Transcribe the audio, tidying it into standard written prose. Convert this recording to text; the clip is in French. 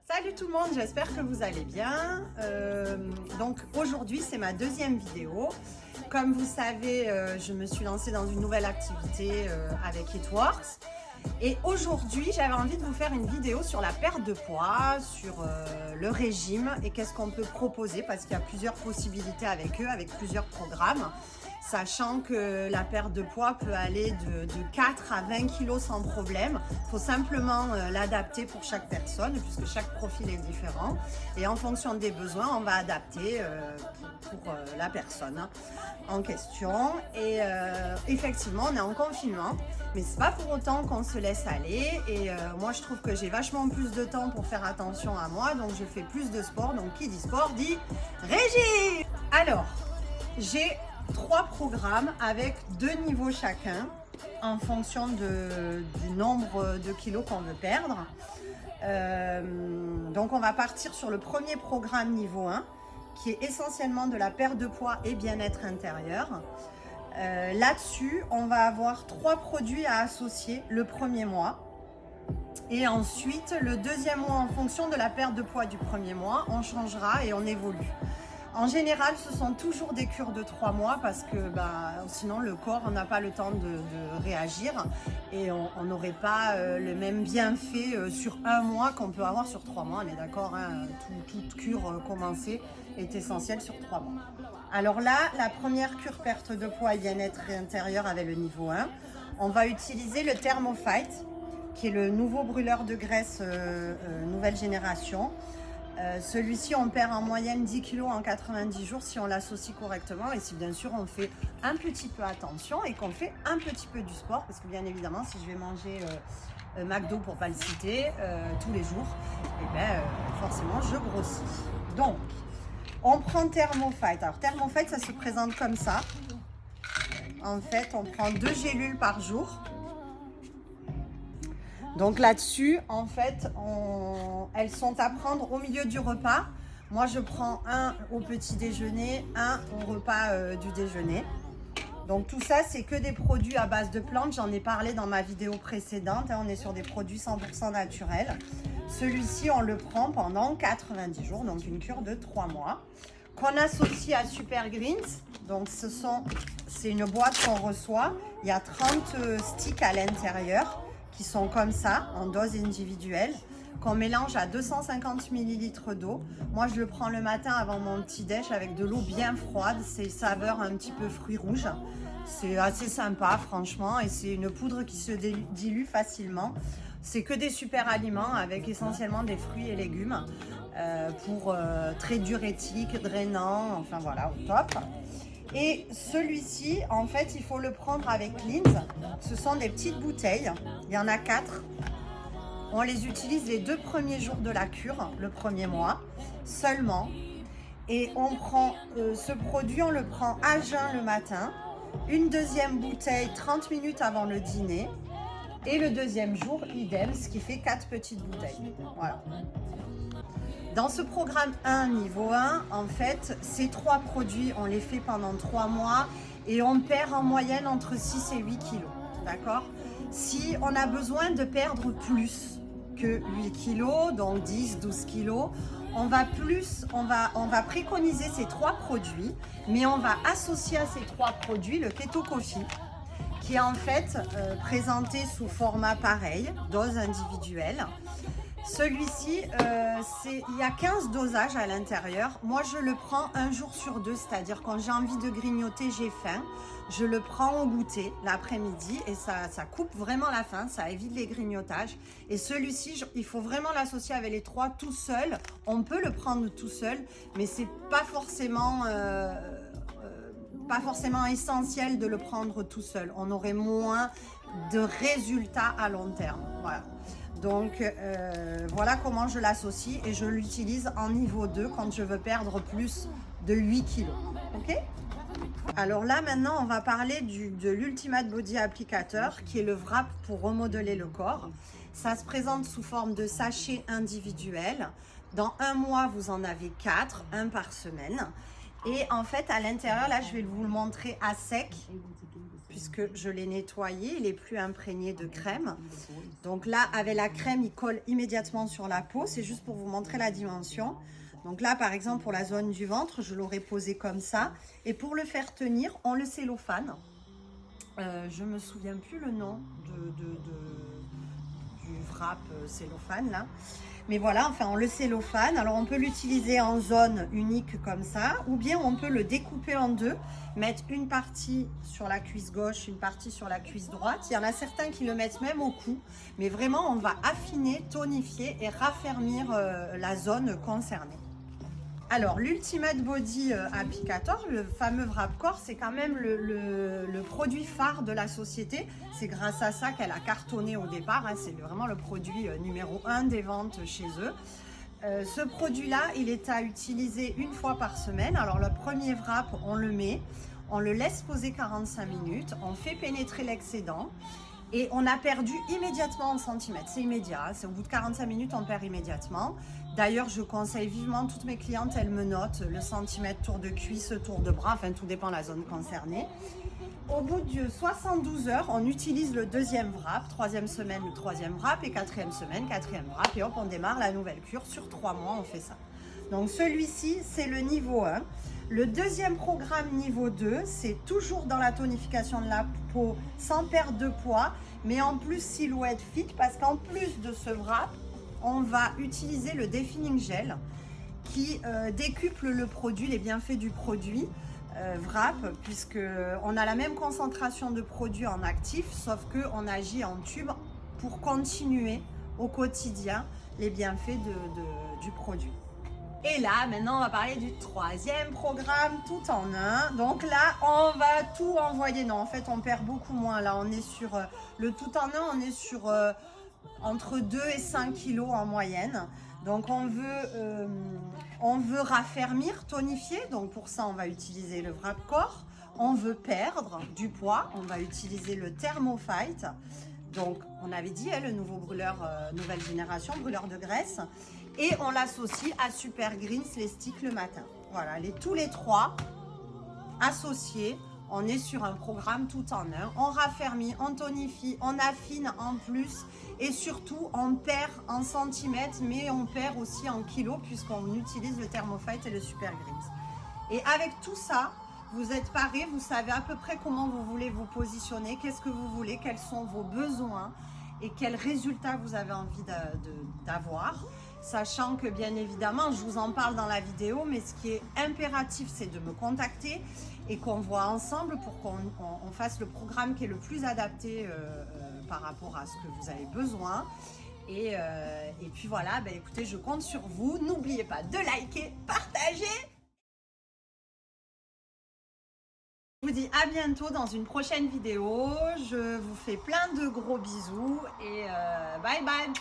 Salut tout le monde, j'espère que vous allez bien. Donc aujourd'hui c'est ma deuxième vidéo. Comme vous savez, je me suis lancée dans une nouvelle activité avec Eatworks. Et aujourd'hui j'avais envie de vous faire une vidéo sur la perte de poids, sur le régime et qu'est-ce qu'on peut proposer parce qu'il y a plusieurs possibilités avec eux, avec plusieurs programmes. Sachant que la perte de poids peut aller de 4 à 20 kg sans problème. Il faut simplement l'adapter pour chaque personne, puisque chaque profil est différent. Et en fonction des besoins, on va adapter pour la personne en question. Et effectivement, on est en confinement, mais c'est pas pour autant qu'on se laisse aller. Et moi, je trouve que j'ai vachement plus de temps pour faire attention à moi, donc je fais plus de sport. Donc qui dit sport dit régime. Alors, j'ai 3 programmes avec 2 niveaux chacun en fonction du nombre de kilos qu'on veut perdre. Donc on va partir sur le premier programme niveau 1 qui est essentiellement de la perte de poids et bien-être intérieur. Là-dessus, on va avoir 3 produits à associer le premier mois. Et ensuite, le deuxième mois, en fonction de la perte de poids du premier mois, on changera et on évolue. En général, ce sont toujours des cures de 3 mois parce que sinon le corps n'a pas le temps de réagir et on n'aurait pas le même bienfait sur 1 mois qu'on peut avoir sur 3 mois. On est d'accord, hein, toute cure commencée est essentielle sur 3 mois. Alors là, la première cure perte de poids et bien-être intérieur avec le niveau 1, on va utiliser le Thermofight qui est le nouveau brûleur de graisse nouvelle génération. Celui-ci, on perd en moyenne 10 kg en 90 jours si on l'associe correctement et si bien sûr on fait un petit peu attention et qu'on fait un petit peu du sport parce que bien évidemment si je vais manger McDo pour pas le citer tous les jours, forcément je grossis. Donc on prend Thermofight. Alors Thermofight ça se présente comme ça. En fait on prend 2 gélules par jour. Donc là-dessus, en fait, elles sont à prendre au milieu du repas. Moi, je prends un au petit déjeuner, un au repas du déjeuner. Donc tout ça, c'est que des produits à base de plantes. J'en ai parlé dans ma vidéo précédente. On est sur des produits 100% naturels. Celui-ci, on le prend pendant 90 jours, donc une cure de 3 mois. Qu'on associe à Super Greens. Donc c'est une boîte qu'on reçoit. Il y a 30 sticks à l'intérieur qui sont comme ça, en dose individuelle, qu'on mélange à 250 ml d'eau. Moi, je le prends le matin avant mon petit-déj avec de l'eau bien froide. C'est saveur un petit peu fruits rouges. C'est assez sympa, franchement, et c'est une poudre qui se dilue facilement. C'est que des super aliments avec essentiellement des fruits et légumes très diurétiques, drainants, enfin voilà, au top. Et celui-ci, en fait, il faut le prendre avec Lindt. Ce sont des petites bouteilles. Il y en a 4. On les utilise les 2 premiers jours de la cure, le premier mois, seulement. Et on prend ce produit, on le prend à jeun le matin. Une deuxième bouteille 30 minutes avant le dîner. Et le deuxième jour, idem, ce qui fait 4 petites bouteilles. Voilà. Dans ce programme 1, niveau 1, en fait, ces 3 produits, on les fait pendant 3 mois et on perd en moyenne entre 6 et 8 kilos. D'accord? Si on a besoin de perdre plus que 8 kilos, donc 10, 12 kilos, on va préconiser ces 3 produits, mais on va associer à ces 3 produits le Keto Coffee, qui est en fait présenté sous format pareil, dose individuelle. Celui-ci, il y a 15 dosages à l'intérieur. Moi, je le prends 1 jour sur 2, c'est-à-dire quand j'ai envie de grignoter, j'ai faim. Je le prends au goûter l'après-midi et ça coupe vraiment la faim, ça évite les grignotages. Et celui-ci, il faut vraiment l'associer avec les 3 tout seul. On peut le prendre tout seul, mais c'est pas forcément essentiel de le prendre tout seul. On aurait moins de résultats à long terme. Voilà. Donc voilà comment je l'associe et je l'utilise en niveau 2 quand je veux perdre plus de 8 kilos. Ok? Alors là maintenant on va parler de l'Ultimate Body Applicator qui est le wrap pour remodeler le corps. Ça se présente sous forme de sachet individuel. Dans 1 mois vous en avez 4, 1 par semaine. Et en fait à l'intérieur là je vais vous le montrer à sec puisque je l'ai nettoyé, il est plus imprégné de crème. Donc là, avec la crème, il colle immédiatement sur la peau. C'est juste pour vous montrer la dimension. Donc là, par exemple, pour la zone du ventre, je l'aurais posé comme ça. Et pour le faire tenir, on le cellophane. Je me souviens plus le nom du wrap cellophane là. Mais voilà, enfin on le cellophane. Alors on peut l'utiliser en zone unique comme ça, ou bien on peut le découper en deux, mettre une partie sur la cuisse gauche, une partie sur la cuisse droite. Il y en a certains qui le mettent même au cou, mais vraiment on va affiner, tonifier et raffermir la zone concernée. Alors, l'Ultimate Body Applicator, le fameux wrap corps, c'est quand même le produit phare de la société. C'est grâce à ça qu'elle a cartonné au départ. Hein, c'est vraiment le produit numéro 1 des ventes chez eux. Ce produit-là, il est à utiliser une fois par semaine. Alors, le premier wrap, on le met, on le laisse poser 45 minutes, on fait pénétrer l'excédent. Et on a perdu immédiatement en centimètres, c'est immédiat, c'est au bout de 45 minutes on perd immédiatement. D'ailleurs je conseille vivement, toutes mes clientes elles me notent le centimètre, tour de cuisse, tour de bras, enfin tout dépend de la zone concernée. Au bout de 72 heures, on utilise le deuxième wrap, troisième semaine le troisième wrap et quatrième semaine, quatrième wrap et hop on démarre la nouvelle cure, sur 3 mois on fait ça. Donc celui-ci c'est le niveau 1. Le deuxième programme niveau 2, c'est toujours dans la tonification de la peau sans perte de poids, mais en plus silhouette fit, parce qu'en plus de ce wrap, on va utiliser le Defining Gel qui décuple le produit, les bienfaits du produit wrap, puisqu'on a la même concentration de produit en actif, sauf qu'on agit en tube pour continuer au quotidien les bienfaits du produit. Et là, maintenant, on va parler du troisième programme tout en un. Donc là, on va tout envoyer. Non, en fait, on perd beaucoup moins. Là, on est sur le tout en un, on est sur entre 2 et 5 kilos en moyenne. Donc, on veut raffermir, tonifier. Donc, pour ça, on va utiliser le wrap corps. On veut perdre du poids. On va utiliser le Thermofight. Donc, on avait dit, le nouveau brûleur, nouvelle génération, brûleur de graisse. Et on l'associe à Super Greens, les sticks le matin. Voilà, tous les trois associés. On est sur un programme tout en un. On raffermit, on tonifie, on affine en plus. Et surtout, on perd en centimètres, mais on perd aussi en kilos puisqu'on utilise le Thermofight et le Super Greens. Et avec tout ça, vous êtes parés, vous savez à peu près comment vous voulez vous positionner, qu'est-ce que vous voulez, quels sont vos besoins et quels résultats vous avez envie d'avoir. Sachant que bien évidemment, je vous en parle dans la vidéo, mais ce qui est impératif, c'est de me contacter et qu'on voit ensemble pour qu'on fasse le programme qui est le plus adapté par rapport à ce que vous avez besoin. Et puis voilà, écoutez, je compte sur vous. N'oubliez pas de liker, partager. Je vous dis à bientôt dans une prochaine vidéo. Je vous fais plein de gros bisous et bye bye.